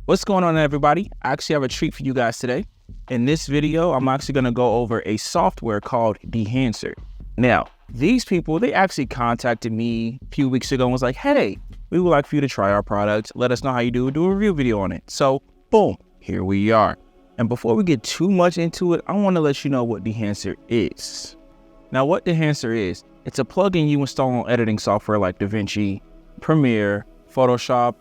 What's going on, everybody? I actually have a treat for you guys today. In this video, I'm actually going to go over a software called Dehancer. Now, these people, they actually contacted me a few weeks ago and was like, hey, we would like for you to try our product. Let us know how you do a review video on it. So, boom, here we are. And before we get too much into it, I want to let you know what Dehancer is. Now, what Dehancer is, it's a plugin you install on editing software like DaVinci, Premiere, Photoshop,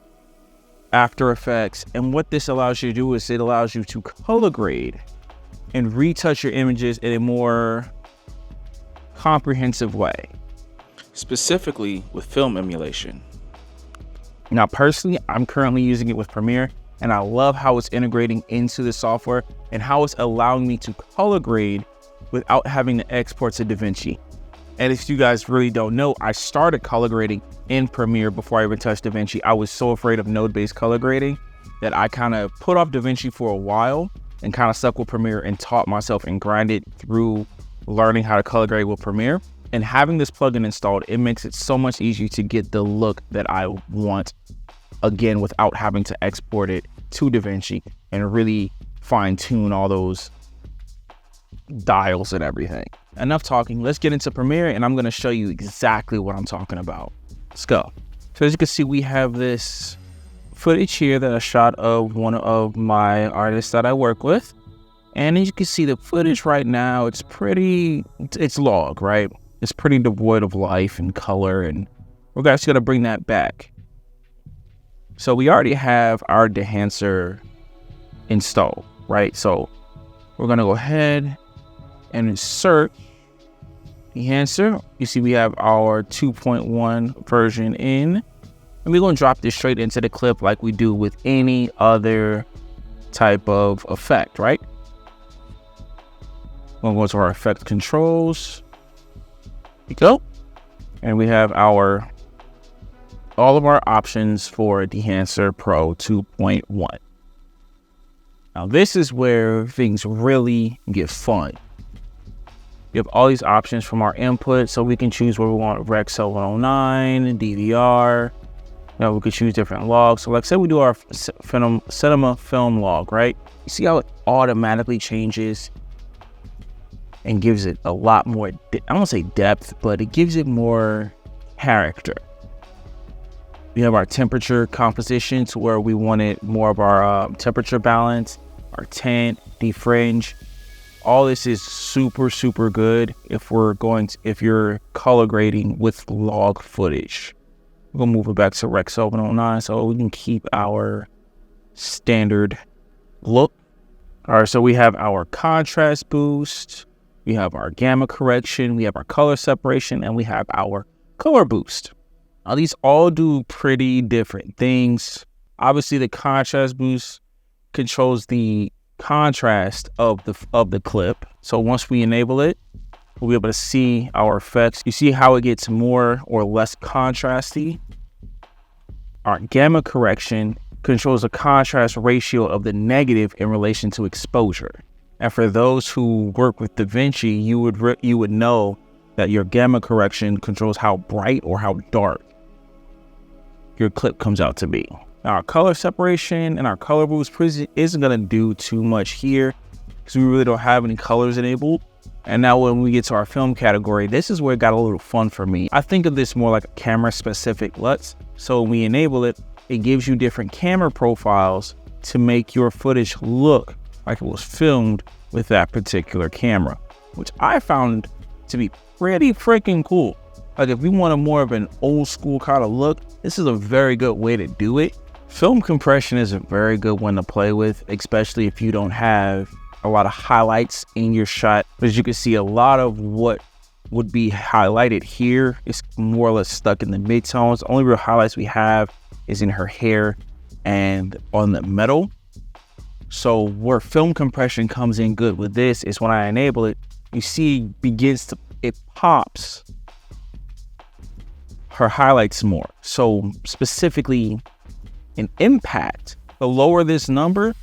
After Effects, and what this allows you to do is it allows you to color grade and retouch your images in a more comprehensive way, specifically with film emulation. Now, personally, I'm currently using it with Premiere, and I love how it's integrating into the software and how it's allowing me to color grade without having to export to DaVinci. And if you guys really don't know, I started color grading in Premiere before I even touched DaVinci. I was so afraid of node-based color grading that I kind of put off DaVinci for a while and kind of stuck with Premiere and taught myself and grinded through learning how to color grade with Premiere. And having this plugin installed, it makes it so much easier to get the look that I want, again, without having to export it to DaVinci and really fine-tune all those dials and everything. Enough talking, let's get into Premiere and I'm going to show you exactly what I'm talking about. Let's go. So as you can see, we have this footage here that I shot of one of my artists that I work with. And as you can see, the footage right now, it's log, right? It's pretty devoid of life and color, and we're actually going to bring that back. So we already have our Dehancer installed, right? So we're going to go ahead and insert Dehancer. You see we have our 2.1 version in, and we're going to drop this straight into the clip like we do with any other type of effect, right? We're going to go to our effect controls. Here we go. And we have all of our options for Dehancer Pro 2.1. Now this is where things really get fun. We have all these options from our input, so we can choose where we want Rec 709, DVR. Now we could choose different logs. So like say we do our cinema film log, right? You see how it automatically changes and gives it a lot more, I don't want to say depth, but it gives it more character. We have our temperature composition to where we wanted more of our temperature balance, our tint, defringe. All this is super, super good if you're color grading with log footage. We're gonna move it back to Rec 709 so we can keep our standard look. All right, so we have our contrast boost, we have our gamma correction, we have our color separation, and we have our color boost. Now these all do pretty different things. Obviously the contrast boost controls the contrast of the clip. So once we enable it, we'll be able to see our effects. You see how it gets more or less contrasty. Our gamma correction controls the contrast ratio of the negative in relation to exposure. And for those who work with DaVinci, you would know that your gamma correction controls how bright or how dark your clip comes out to be. Now, our color separation and our color boost isn't going to do too much here because we really don't have any colors enabled. And now when we get to our film category, this is where it got a little fun for me. I think of this more like a camera specific LUTs. So when we enable it, it gives you different camera profiles to make your footage look like it was filmed with that particular camera, which I found to be pretty freaking cool. Like if we wanted more of an old school kind of look, this is a very good way to do it. Film compression is a very good one to play with, especially if you don't have a lot of highlights in your shot. But as you can see, a lot of what would be highlighted here is more or less stuck in the midtones. The only real highlights we have is in her hair and on the metal. So where film compression comes in good with this is when I enable it, you see it pops her highlights more. So specifically in impact, the lower this number,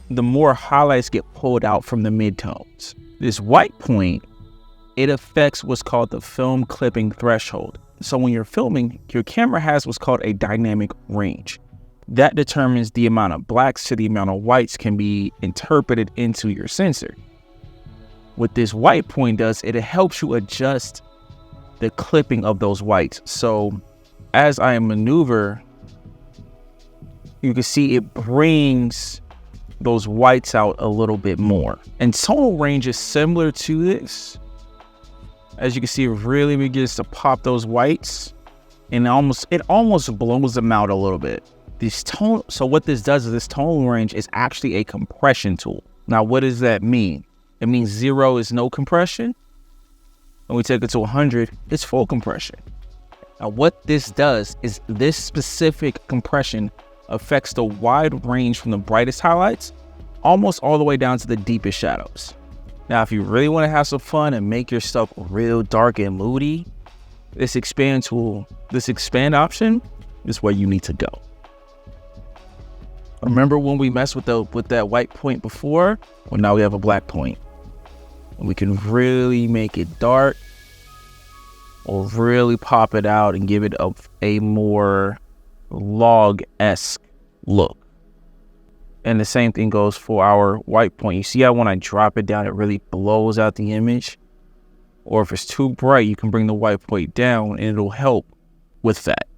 the more highlights get pulled out from the midtones. This white point, it affects what's called the film clipping threshold. So when you're filming, your camera has what's called a dynamic range. That determines the amount of blacks to the amount of whites can be interpreted into your sensor. What this white point does, it helps you adjust the clipping of those whites. So as I maneuver, you can see it brings those whites out a little bit more. And tonal range is similar to this. As you can see, it really begins to pop those whites, and it almost blows them out a little bit. So what this does is this tonal range is actually a compression tool. Now, what does that mean? It means 0 is no compression. When we take it to 100, it's full compression. Now, what this does is this specific compression affects the wide range from the brightest highlights almost all the way down to the deepest shadows. Now, if you really want to have some fun and make your stuff real dark and moody, this expand tool, this expand option is where you need to go. Remember when we messed with that white point before? Well, now we have a black point. And we can really make it dark or really pop it out and give it a more log-esque look. And the same thing goes for our white point. You see how when I drop it down, it really blows out the image? Or if it's too bright, you can bring the white point down and it'll help with that.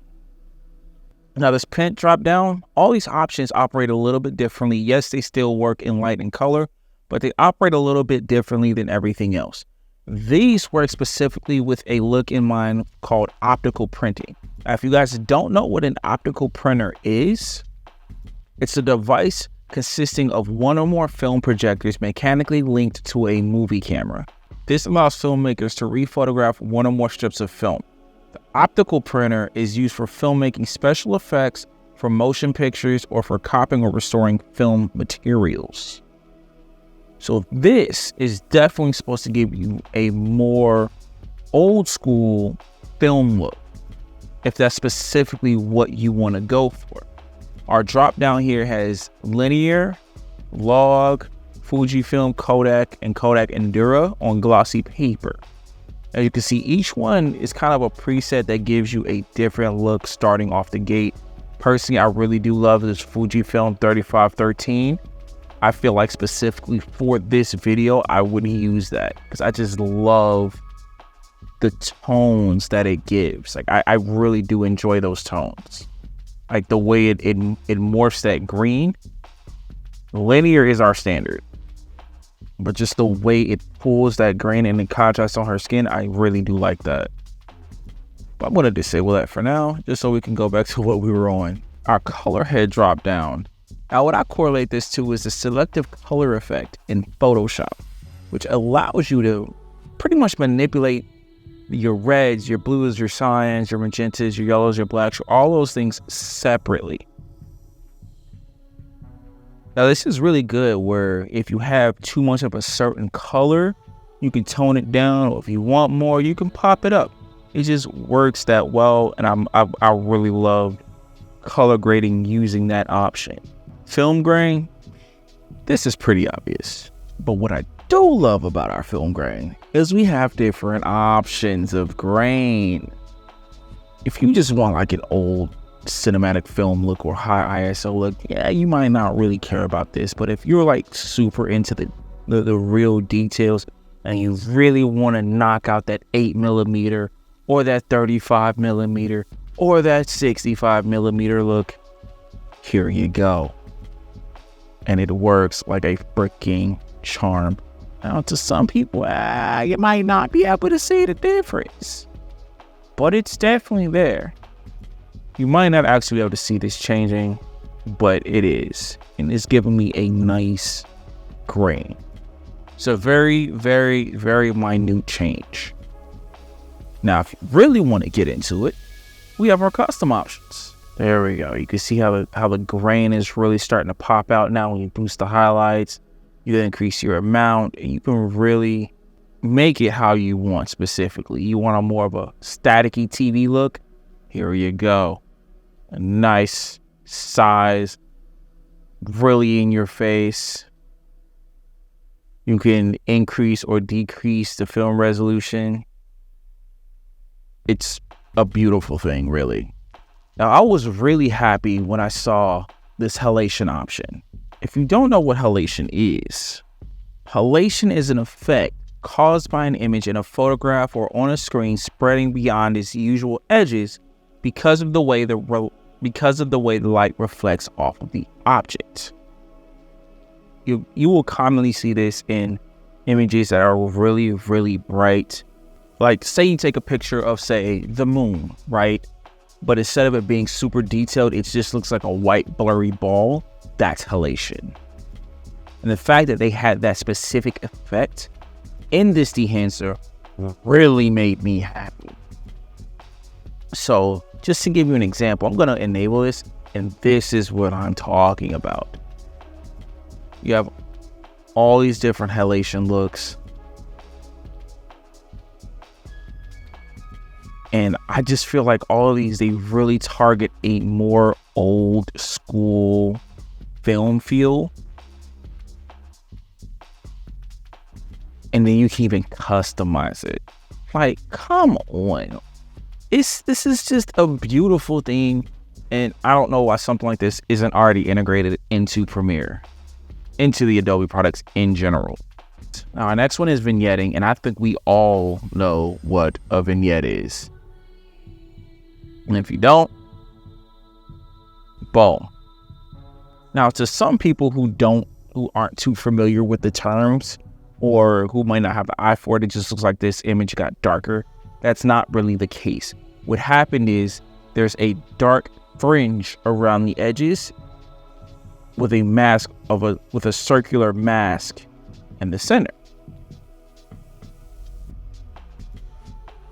Now this pen drop down, all these options operate a little bit differently. Yes, they still work in light and color, but they operate a little bit differently than everything else. These work specifically with a look in mind called optical printing. Now, if you guys don't know what an optical printer is, it's a device consisting of one or more film projectors mechanically linked to a movie camera. This allows filmmakers to rephotograph one or more strips of film. The optical printer is used for filmmaking special effects, for motion pictures, or for copying or restoring film materials. So this is definitely supposed to give you a more old school film look, if that's specifically what you want to go for. Our drop down here has linear, log, Fujifilm, Kodak, and Kodak Endura on glossy paper. As you can see, each one is kind of a preset that gives you a different look starting off the gate. Personally, I really do love this Fujifilm 3513. I feel like specifically for this video, I wouldn't use that because I just love the tones that it gives. Like I really do enjoy those tones. Like the way it morphs that green. Linear is our standard. But just the way it pulls that green and the contrast on her skin, I really do like that. But I'm going to disable that for now, just so we can go back to what we were on. Our color head drop down. Now, what I correlate this to is the selective color effect in Photoshop, which allows you to pretty much manipulate your reds, your blues, your cyans, your magentas, your yellows, your blacks, all those things separately. Now, this is really good where if you have too much of a certain color, you can tone it down, or if you want more, you can pop it up. It just works that well, and I really love color grading using that option. Film grain, this is pretty obvious. But what I do love about our film grain is we have different options of grain. If you just want like an old cinematic film look or high ISO look, yeah, you might not really care about this. But if you're like super into the real details and you really want to knock out that 8mm or that 35mm or that 65mm look, here you go. And it works like a freaking charm. Now, to some people, you might not be able to see the difference, but it's definitely there. You might not actually be able to see this changing, but it is. And it's giving me a nice grain. So very, very, very minute change. Now, if you really want to get into it, we have our custom options. There we go. You can see how the grain is really starting to pop out now when you boost the highlights. You increase your amount, and you can really make it how you want specifically. You want a more of a staticky TV look? Here you go. A nice size, really in your face. You can increase or decrease the film resolution. It's a beautiful thing, really. Now, I was really happy when I saw this halation option. If you don't know what halation is an effect caused by an image in a photograph or on a screen spreading beyond its usual edges because of the way the light reflects off of the object. You will commonly see this in images that are really, really bright. Like, say you take a picture of, say, the moon, right? But instead of it being super detailed, it just looks like a white blurry ball. That's halation. And the fact that they had that specific effect in this dehancer really made me happy. So just to give you an example, I'm going to enable this, and this is what I'm talking about. You have all these different halation looks. And I just feel like all of these, they really target a more old school film feel. And then you can even customize it. Like, come on. This is just a beautiful thing. And I don't know why something like this isn't already integrated into Premiere, into the Adobe products in general. Now, our next one is vignetting. And I think we all know what a vignette is. And if you don't, boom. Now, to some people who aren't too familiar with the terms, or who might not have the eye for it, it just looks like this image got darker. That's not really the case. What happened is there's a dark fringe around the edges with a mask with a circular mask in the center.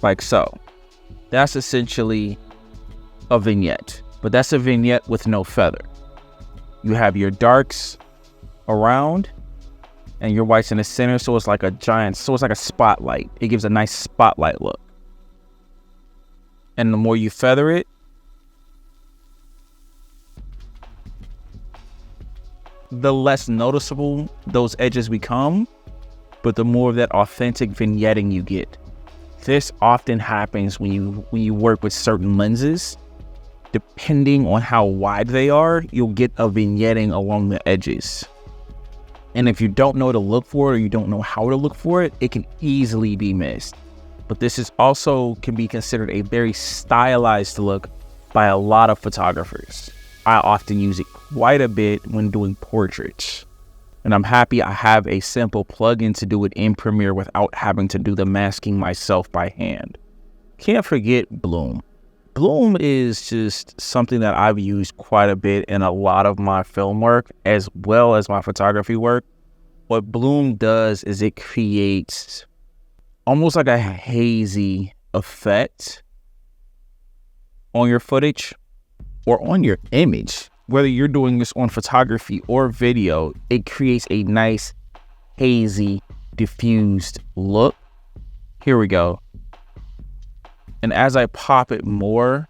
Like so. That's essentially a vignette, but that's a vignette with no feather. You have your darks around and your whites in the center, so it's like a spotlight. It gives a nice spotlight look. And the more you feather it, the less noticeable those edges become, but the more of that authentic vignetting you get. This often happens when you work with certain lenses. Depending on how wide they are, you'll get a vignetting along the edges. And if you don't know to look for it, or you don't know how to look for it, it can easily be missed. But this is also can be considered a very stylized look by a lot of photographers. I often use it quite a bit when doing portraits. And I'm happy I have a simple plugin to do it in Premiere without having to do the masking myself by hand. Can't forget Bloom. Bloom is just something that I've used quite a bit in a lot of my film work as well as my photography work. What Bloom does is it creates almost like a hazy effect on your footage or on your image. Whether you're doing this on photography or video, it creates a nice, hazy, diffused look. Here we go. And as I pop it more,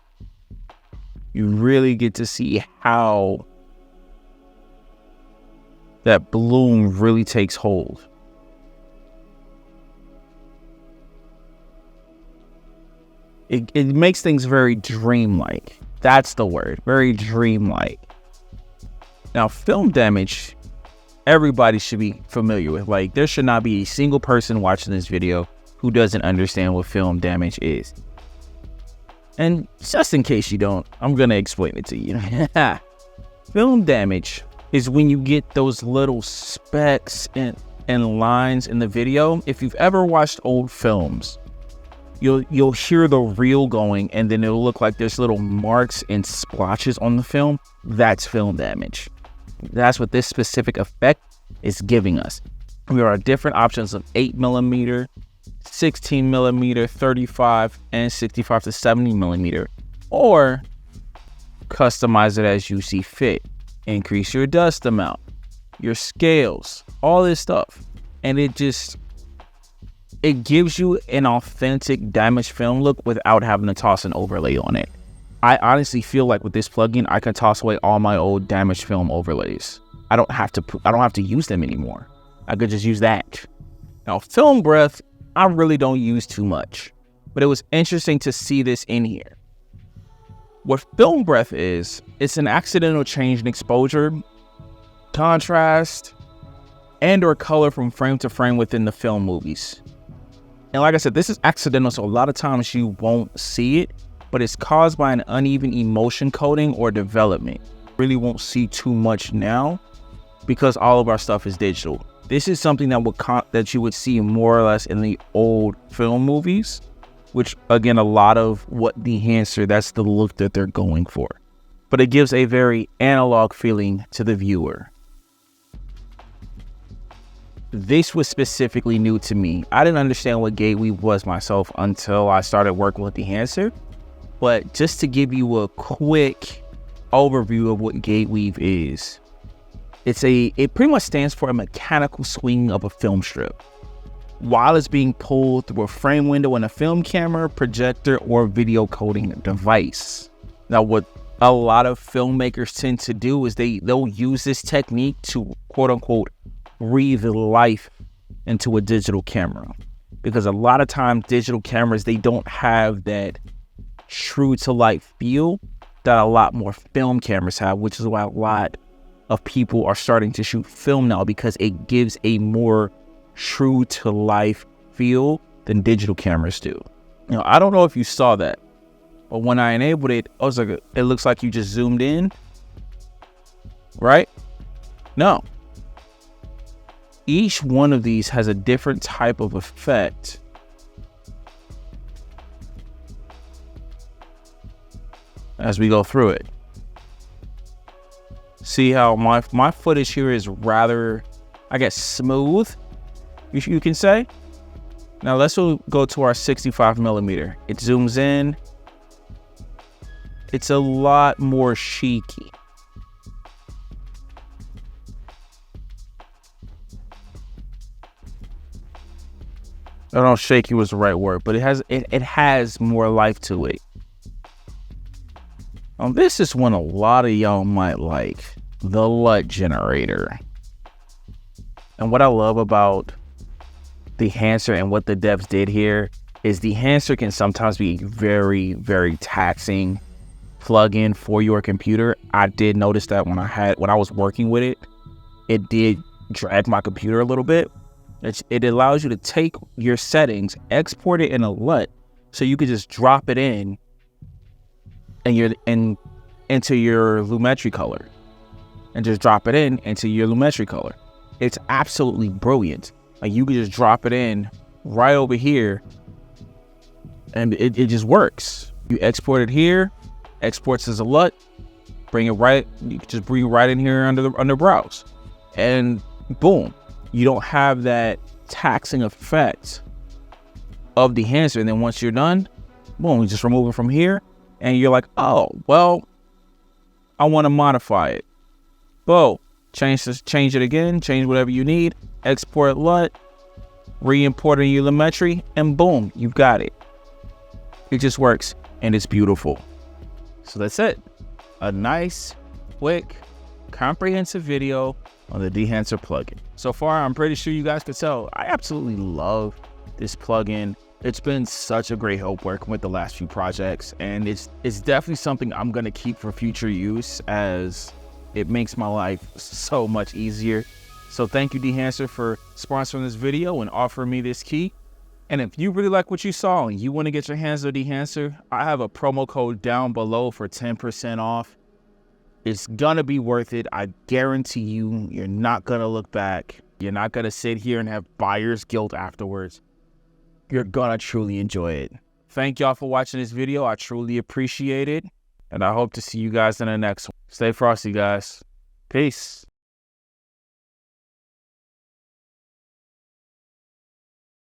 you really get to see how that bloom really takes hold. It makes things very dreamlike. That's the word, very dreamlike. Now, film damage, everybody should be familiar with. Like, there should not be a single person watching this video who doesn't understand what film damage is. And just in case you don't, I'm going to explain it to you. Film damage is when you get those little specks and lines in the video. If you've ever watched old films, you'll hear the reel going, and then it'll look like there's little marks and splotches on the film. That's film damage. That's what this specific effect is giving us. There are different options of 8mm, 16mm, 35, and 65 to 70mm, or customize it as you see fit. Increase your dust amount, your scales, all this stuff, and it gives you an authentic damaged film look without having to toss an overlay on it. I honestly feel like with this plugin, I can toss away all my old damaged film overlays. I don't have to use them anymore. I could just use that. Now, film breath, I really don't use too much, but it was interesting to see this in here. What film breath is, it's an accidental change in exposure, contrast, and or color from frame to frame within the film movies. And like I said, this is accidental, so a lot of times you won't see it, but it's caused by an uneven emotion coding or development. Really won't see too much now because all of our stuff is digital. This is something that you would see more or less in the old film movies, which again, a lot of what the enhancer, that's the look that they're going for. But it gives a very analog feeling to the viewer. This was specifically new to me. I didn't understand what gate weave was myself until I started working with the enhancer. But just to give you a quick overview of what gate weave is, it pretty much stands for a mechanical swing of a film strip while it's being pulled through a frame window in a film camera, projector, or video coding device. Now, what a lot of filmmakers tend to do is they'll use this technique to quote unquote breathe life into a digital camera, because a lot of times digital cameras, they don't have that true to life feel that a lot more film cameras have, which is why a lot of people are starting to shoot film now, because it gives a more true to life feel than digital cameras do. You know, I don't know if you saw that, but when I enabled it, I was like, it looks like you just zoomed in, right? No. Each one of these has a different type of effect. As we go through it. See how my footage here is rather, I guess, smooth, you can say. Now let's go to our 65mm. It zooms in. It's a lot more cheeky. I don't know if shaky was the right word, but it has more life to it. This is one a lot of y'all might like, the LUT generator. And what I love about the enhancer and what the devs did here is the enhancer can sometimes be very, very taxing plug-in for your computer. I did notice that when I was working with it, it did drag my computer a little bit. It allows you to take your settings, export it in a LUT, so you could just drop it in and into your Lumetri color, and just drop it into your Lumetri color. It's absolutely brilliant. Like, you can just drop it in right over here, and it just works. You export it here, exports as a LUT, bring it right. You can just bring it right in here under browse, and boom, you don't have that taxing effect of the enhancer. And then once you're done, boom, you just remove it from here. And you're like, oh, well, I want to modify it. Boom, change it again, change whatever you need, export LUT, re-import it in your Lumetri, and boom, you've got it. It just works, and it's beautiful. So that's it. A nice, quick, comprehensive video on the Dehancer plugin. So far, I'm pretty sure you guys could tell, I absolutely love this plugin. It's been such a great help working with the last few projects, and it's definitely something I'm gonna keep for future use, as it makes my life so much easier. So thank you, Dehancer, for sponsoring this video and offering me this key. And if you really like what you saw and you want to get your hands on Dehancer, I have a promo code down below for 10% off. It's gonna be worth it. I guarantee you, you're not gonna look back. You're not gonna sit here and have buyer's guilt afterwards. You're gonna truly enjoy it. Thank y'all for watching this video. I truly appreciate it. And I hope to see you guys in the next one. Stay frosty, guys. Peace.